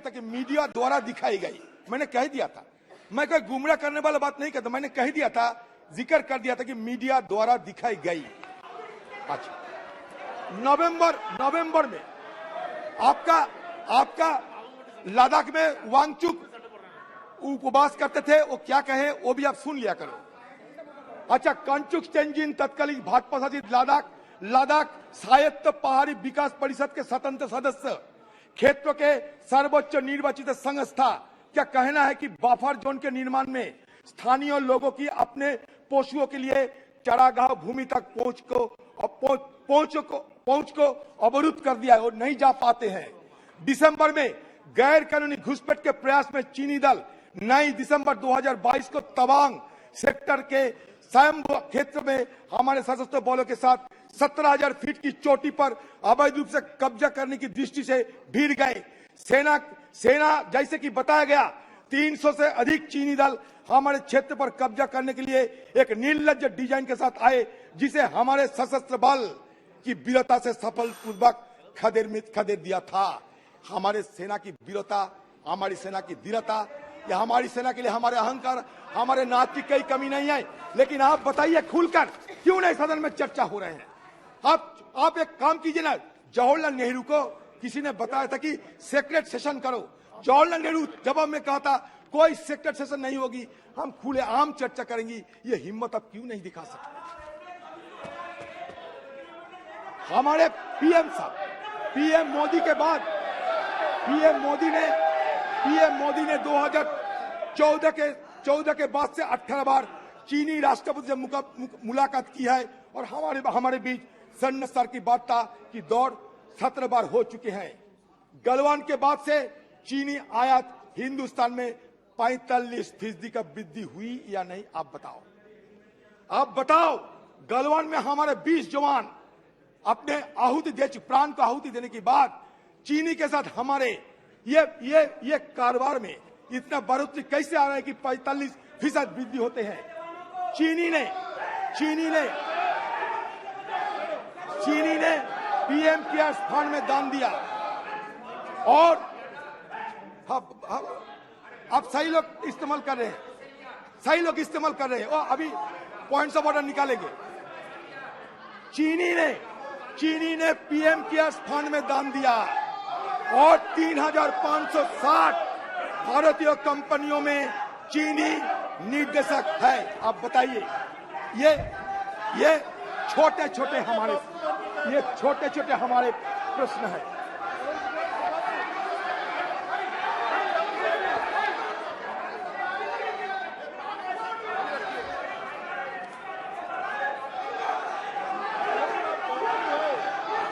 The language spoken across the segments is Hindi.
कि मीडिया द्वारा दिखाई गई। मैंने कह दिया था, मैं कोई गुमराह करने वाला बात नहीं करता, मैंने कह दिया था, जिक्र कर दिया था कि मीडिया द्वारा दिखाई गई। अच्छा, नवंबर में आपका लद्दाख में वांगचुक उपवास करते थे, वो क्या कहे वो भी आप सुन लिया करो। अच्छा, कंचुक तेंजिन तत्कालीन भाजपा शासित लद्दाख स्वायत्त पहाड़ी विकास परिषद के स्वतंत्र सदस्य, क्षेत्र के सर्वोच्च निर्वाचित संस्था, क्या कहना है कि बफर जोन के निर्माण में स्थानीय लोगों की अपने पशुओं के लिए चरागाह भूमि तक पहुंच को अवरुद्ध कर दिया है और नहीं जा पाते हैं। दिसंबर में गैर कानूनी घुसपैठ के प्रयास में चीनी दल 9 दिसंबर 2022 को तवांग सेक्टर के स्वयं क्षेत्र में हमारे सशस्त्र बलों के साथ 17,000 फीट की चोटी पर अवैध रूप से कब्जा करने की दृष्टि से भिड़ गए। सेना जैसे कि बताया गया, 300 से अधिक चीनी दल हमारे क्षेत्र पर कब्जा करने के लिए एक निर्लज्ज डिजाइन के साथ आए, जिसे हमारे सशस्त्र बल की वीरता से सफलपूर्वक खदेड़ दिया था। हमारे सेना की वीरता, हमारी सेना की धीरता, या हमारी सेना के लिए हमारे अहंकार, हमारे नाच की कोई कमी नहीं है। लेकिन आप बताइए खुलकर, क्यों नहीं सदन में चर्चा हो रहे हैं? आप एक काम कीजिए ना, जवाहरलाल नेहरू को किसी ने बताया था कि सेक्रेट सेशन करो। जवाहरलाल नेहरू जवाब में कहा था कोई सेक्रेट सेशन नहीं होगी, हम खुले आम चर्चा करेंगी। ये हिम्मत अब क्यों नहीं दिखा सकते? हमारे पीएम साहब, पीएम मोदी के बाद पीएम मोदी ने 2014 के बाद से 18 बार चीनी राष्ट्रपति से मुलाकात की है और हमारे बीच सैन्य स्तर की वार्ता की दौर 17 बार हो चुके हैं। गलवान के बाद से चीनी आयात हिंदुस्तान में 45% का वृद्धि हुई या नहीं? आप बताओ। गलवान में हमारे 20 जवान अपने आहुति दे, प्राण को आहुति देने के बाद चीनी के साथ हमारे ये कारोबार में इतना बढ़ोतरी कैसे आ रहा है कि 45% वृद्धि होते हैं? चीनी ने पीएम केयर्स फंड में दान दिया और अब सही लोग इस्तेमाल कर रहे हैं, और अभी पॉइंट्स ऑफ ऑर्डर निकालेंगे। चीनी ने पीएम केयर्स फंड में दान दिया और 3,560 भारतीय कंपनियों में चीनी निर्देशक है। आप बताइए, ये छोटे छोटे हमारे प्रश्न है।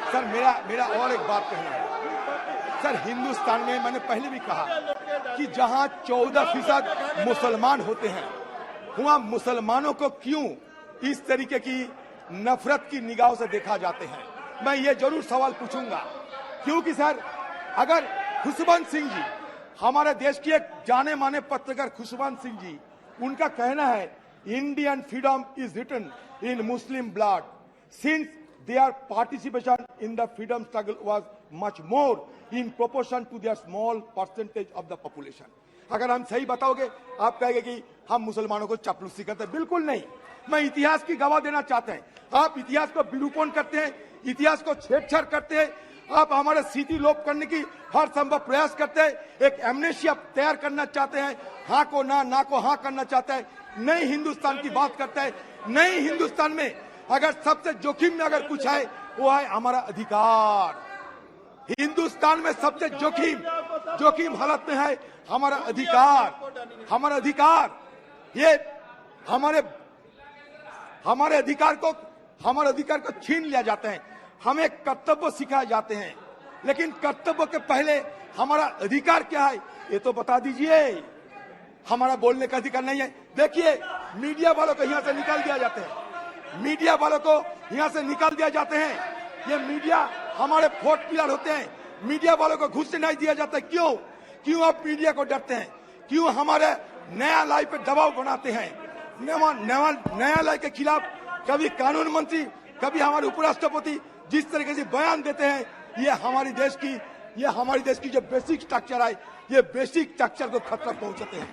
सर, मेरा और एक बात कहना है। सर, हिंदुस्तान में मैंने पहले भी कहा कि जहां 14% मुसलमान होते हैं, वहां मुसलमानों को क्यों इस तरीके की नफरत की निगाहों से देखा जाते हैं? मैं ये जरूर सवाल पूछूंगा, क्योंकि सर, अगर खुशवंत सिंह जी, हमारे देश की एक जाने माने पत्रकार खुशवंत सिंह जी, उनका कहना है Indian freedom is written in Muslim blood since their participation in the freedom struggle was much more in proportion to their small percentage of the population. अगर हम सही बताओगे, आप कहेंगे कि हम मुसलमानों को चापलूसी करते हैं। बिल्कुल नहीं। मैं इतिहास की गवाह देना चाहते हैं। आप इतिहास को विरूपण करते हैं, इतिहास को छेड़छाड़ करते हैं, आप हमारे स्थिति लोप करने की हर संभव प्रयास करते हैं, एक एमनेशिया तैयार करना चाहते हैं, हाँ को ना को हाँ करना चाहते हैं, नई हिंदुस्तान की बात करते हैं। नई हिंदुस्तान में अगर सबसे जोखिम में अगर कुछ है, वो है हमारा अधिकार। हिंदुस्तान में सबसे जोखिम हालत में है हमारा अधिकार। ये हमारे अधिकार को छीन लिया जाता है। हमें कर्तव्य सिखाए जाते हैं, लेकिन कर्तव्य के पहले हमारा अधिकार क्या है ये तो बता दीजिए। हमारा बोलने का अधिकार नहीं है। देखिए, मीडिया वालों को यहाँ से निकाल दिया जाते हैं, ये मीडिया हमारे फोर्थ पिलर होते हैं। मीडिया वालों को घुस नहीं दिया जाता। क्यों आप मीडिया को डरते हैं? क्यों हमारे न्यायालय पे दबाव बनाते हैं? न्यायालय के खिलाफ कभी कानून मंत्री, कभी हमारे उपराष्ट्रपति जिस तरीके से बयान देते हैं, ये हमारे देश की ये हमारे देश की जो बेसिक स्ट्रक्चर है, ये बेसिक स्ट्रक्चर को खतरा पहुंचाते हैं।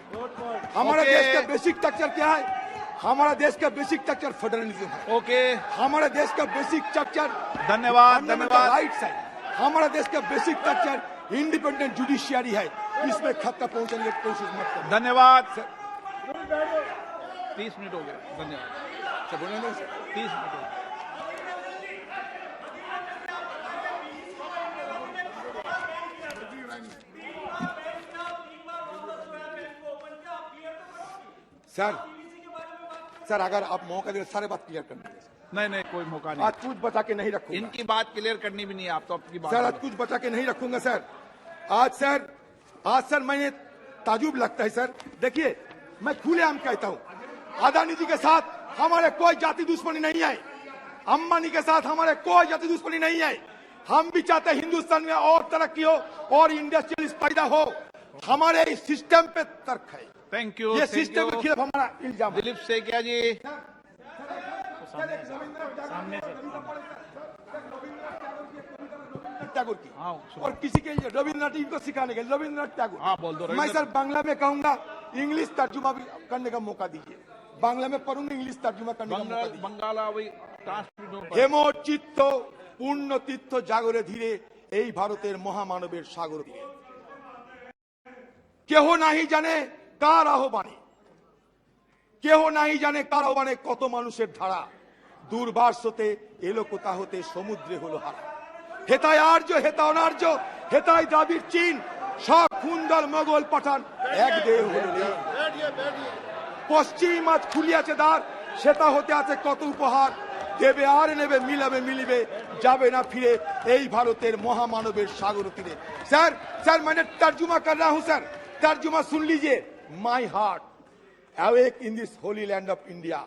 हमारे देश का बेसिक स्ट्रक्चर क्या है? हमारा देश का बेसिक स्ट्रक्चर फेडरलिज्म है। ओके, हमारा देश का बेसिक स्ट्रक्चर धन्यवाद धन्यवाद। राइट्स है। हमारा देश का बेसिक स्ट्रक्चर इंडिपेंडेंट जुडिशियरी है। इसमें खतरा पहुंचाने की कोशिश मत करो। धन्यवाद। सर 30 मिनट हो गए। धन्यवाद। सर बोलने दो सर। 30 मिनट हो गए। सर अगर आप मौका दे सारे बात क्लियर करनी है। नहीं नहीं, कोई मौका नहीं। आज कुछ बचा के नहीं रखूंगा। इनकी बात क्लियर करनी भी नहीं है, आप तो अपनी बात। सर आज कुछ बचा के नहीं रखूंगा सर। आज सर मैंने ताजुब लगता है सर। देखिए, मैं खुलेआम कहता हूं, अदानी जी के साथ हमारे कोई जाति दुश्मनी नहीं है, अंबानी के साथ हमारे कोई जाति दुश्मनी नहीं है। हम भी चाहते हैं हिंदुस्तान में और तरक्की हो और इंडस्ट्रियलिस्ट पैदा हो। हमारे इस सिस्टम पे तर्क है। Thank you. ये सिस्टम के खिलाफ हमारा इल्जाम है। दिलीप सेकिया जी। टैगोर की हाँ, और किसी के लिए रविन्द्रनाथ जी को सिखाने के रविन्द्रनाथ टैगोर। हाँ, बोल दो। मैं सर बांग्ला में कहूंगा, इंग्लिश तर्जुमा भी करने का मौका दीजिए। बांग्ला में पढ़ूंगा, इंग्लिश तर्जुमा करने का मौका दीजिए। बंगाला ट्रांसलेट। হেমো চিত্ত পূর্ণ তীর্থ জাগরে ধীরে এই ভারতের মহামানবের সাগর তীরে কেহ নাহি জানে কার আহ্বানে, কেহ নাহি জানে কার আহ্বানে কত মানুষের ধারা দুর্বাস হতে এলো কোথা হতে সমুদ্রে হলো হারা। হেতায় আর্য হেতা অনার্য, হেতায় দ্রাবিড় চীন, সব খুন্দল মোগল পাঠান এক দেহ হলো লীন। পশ্চিম আজ খুলিয়াছে দ্বার, সেটা হতে আছে কত উপহার দেবে আর নেবে মিলাবে মিলিবে যাবে না ফিরে এই ভারতের মহামানবের সাগর তীরে। सर मैंने तर्जुमा कर रहा हूं सर, तर्जुमा सुन लीजिए। My heart awake in this holy land of India.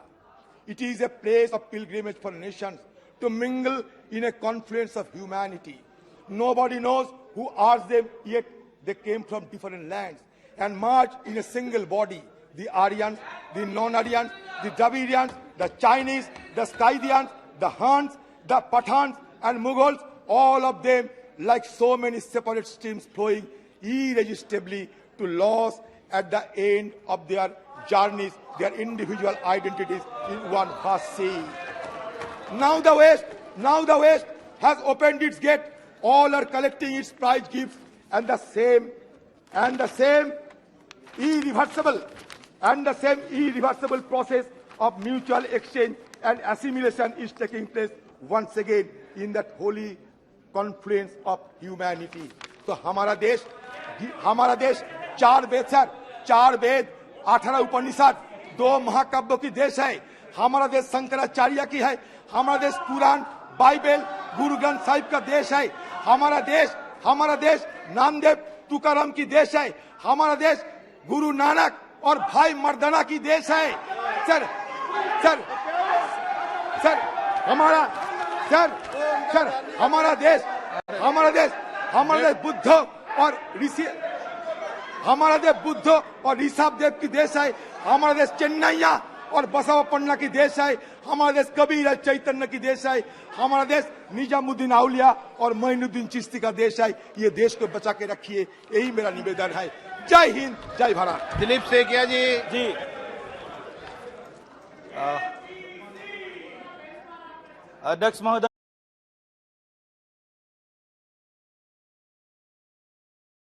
It is a place of pilgrimage for nations to mingle in a confluence of humanity. Nobody knows who asked them, yet they came from different lands and marched in a single body. The Aryans, the non-Aryans, the Dravidians, the Chinese, the Scythians, the Huns, the Pathans and Mughals, all of them like so many separate streams flowing irresistibly to loss at the end of their journeys, their individual identities in one vast sea. Now the West has opened its gate. All are collecting its prize gifts, and the same irreversible process of mutual exchange and assimilation is taking place once again in that holy confluence of humanity. तो हमारा देश 4 वेद सर, 4 वेद, 18 उपनिषद, 2 महाकाव्यों की देश है। हमारा देश शंकराचार्य की है। हमारा देश कुरान, बाइबल, गुरु ग्रंथ साहिब का देश है। हमारा देश नामदेव तुकाराम की देश है। हमारा देश गुरु नानक और भाई मर्दाना की देश है। सर हमारा देश बुद्ध और ऋषि, हमारा देश बुद्ध और ऋषभ देव की देश है। हमारा देश चेन्नैया और बसवपन्ना की देश है। हमारा देश कबीर चैतन्य की देश है। हमारा देश निजामुद्दीन औलिया और मोइनुद्दीन चिश्ती का देश है। ये देश को बचा के रखिए, यही मेरा निवेदन है। जय हिंद, जय भारत। दिलीप सेकिया जी। अध्यक्ष महोदय।